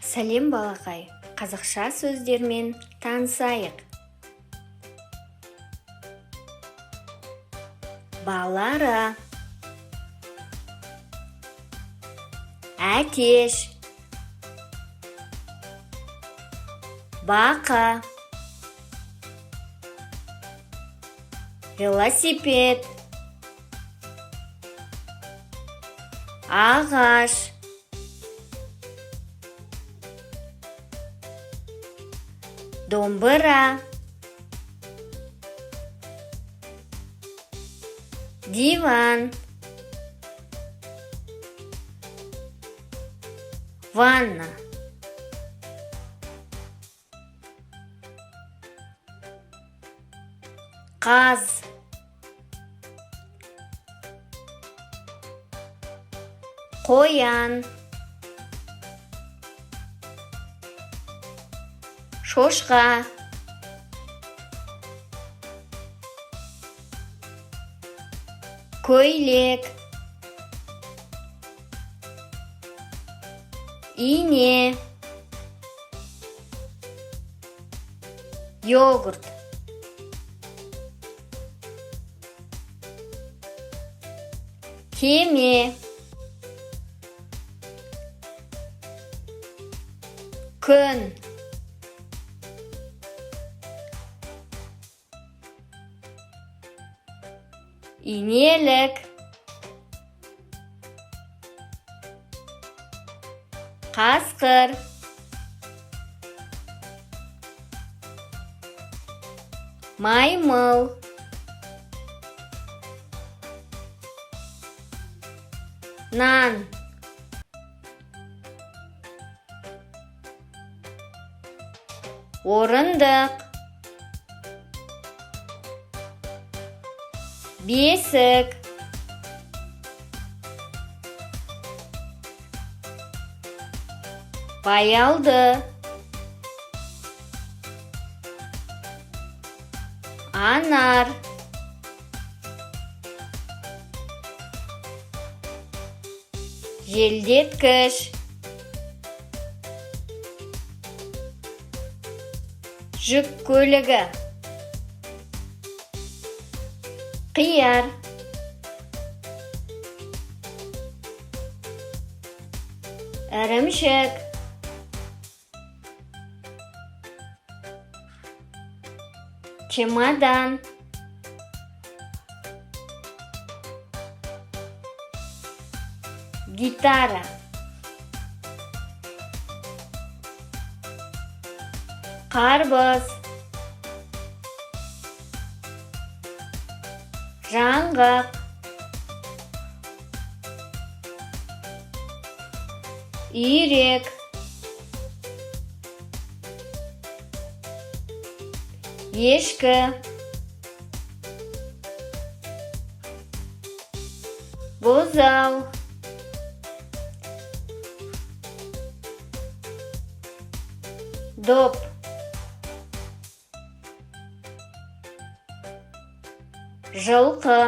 Сәлем балақай, қазақша сөздермен танысайық. Балара, әтеш, бақа, велосипед, ағаш, домбыра, диван, ванна, қаз, қоян, шошқа, көйлек, ине, йогурт, кеме, күн, инелік, қасқыр, маймыл, нан, орындық, бесік, баялды, анар, желдеткіш, жүк көлігі, қияр, ірімшік, чемодан, гитара, қарбыз, жаңғақ, үйрек, ешкі, бұзау, доп, жылқы,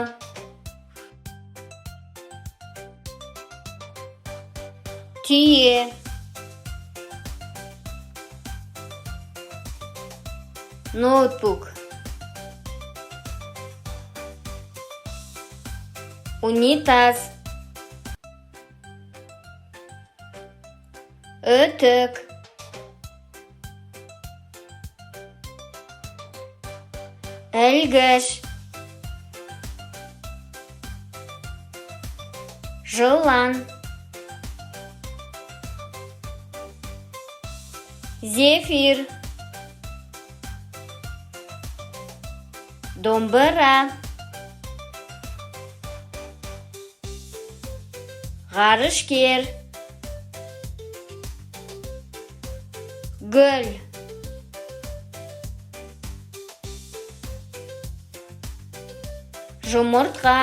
түйе, ноутбук, унитаз, үтік, ілгіш, жылан, зефир, домбыра, ғарышкер, гүл, жұмыртқа,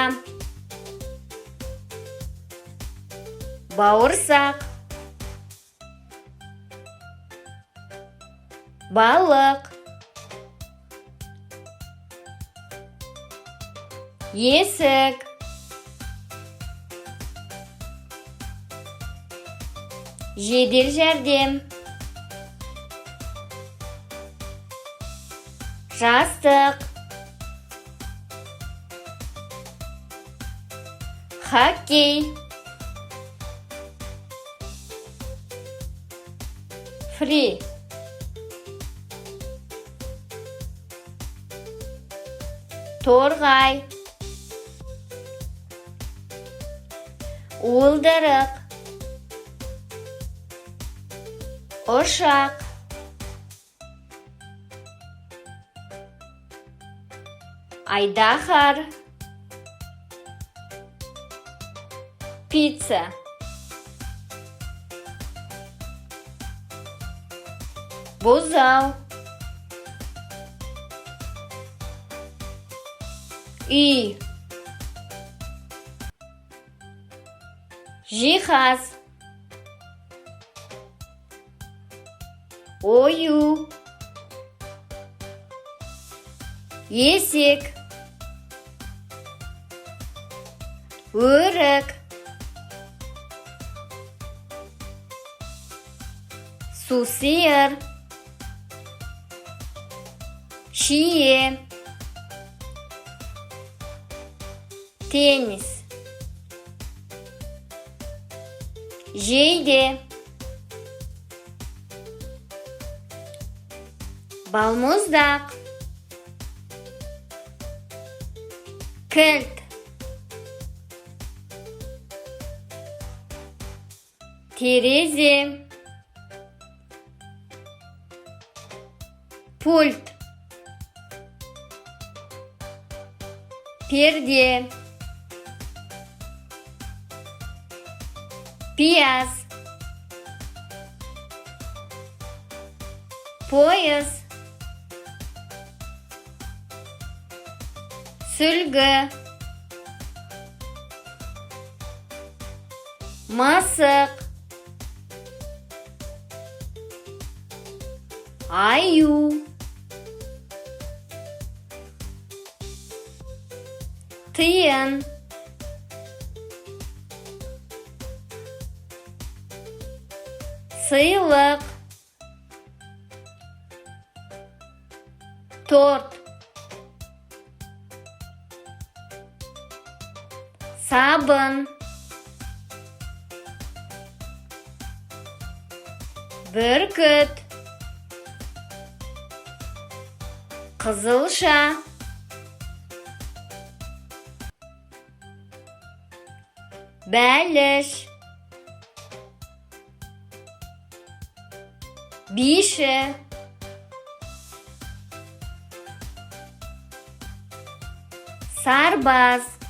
бауырсақ, балық, есік, жедел жәрдем. Жастық. Хоккей. Фри. Торғай. Уылдырық. Ұшақ. Айдаһар. Пицца. Бұзау. Үй. Жиһаз. Ою. Есек. Өрік. Сусиыр. Шие. Теннис. Жейде. Балмұздақ. Кілт. Терезе. Пульт. Перде. Пияз. Пояс. Сүлгі. Мысық. Аю. Тиын. Сыйлық. Торт. Сабын. Бүркіт. Қызылша. Бәліш. Биші. Сарбаз.